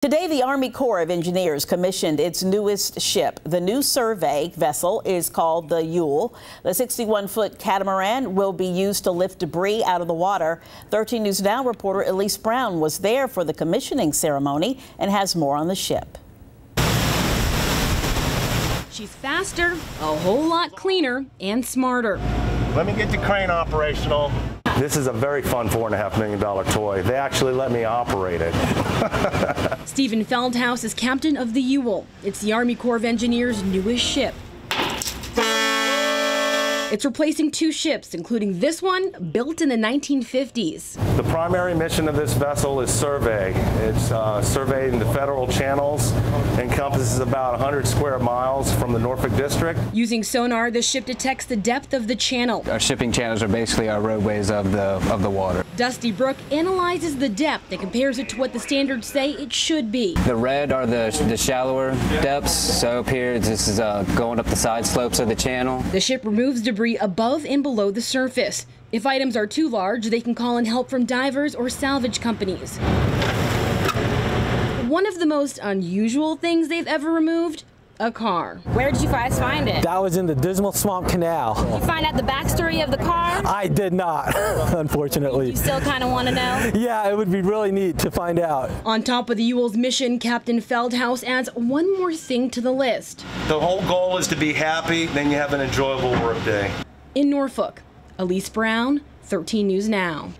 Today, the Army Corps of Engineers commissioned its newest ship. The new survey vessel is called the Ewell. The 61-foot catamaran will be used to lift debris out of the water. 13 News Now reporter Elise Brown was there for the commissioning ceremony and has more on the ship. She's faster, a whole lot cleaner, and smarter. Let me get the crane operational. This is a very fun $4.5 million toy. They actually let me operate it. Stephen Feldhaus is captain of the Ewell. It's the Army Corps of Engineers' newest ship. It's replacing two ships, including this one, built in the 1950s. The primary mission of this vessel is survey. It's surveying the federal channels, encompasses about 100 square miles from the Norfolk District. Using sonar, the ship detects the depth of the channel. Our shipping channels are basically our roadways of the water. Dusty Brook analyzes the depth and compares it to what the standards say it should be. The red are the shallower depths. So up here, this is going up the side slopes of the channel. The ship removes debris above and below the surface. If items are too large, they can call in help from divers or salvage companies. One of the most unusual things they've ever removed, a car. Where did you guys find it? That was in the Dismal Swamp Canal. Did you find out the backstory of the car? I did not, unfortunately. You still kind of want to know? Yeah, it would be really neat to find out. On top of the Ewell's mission, Captain Feldhaus adds one more thing to the list. The whole goal is to be happy, then you have an enjoyable work day. In Norfolk, Elise Brown, 13 News Now.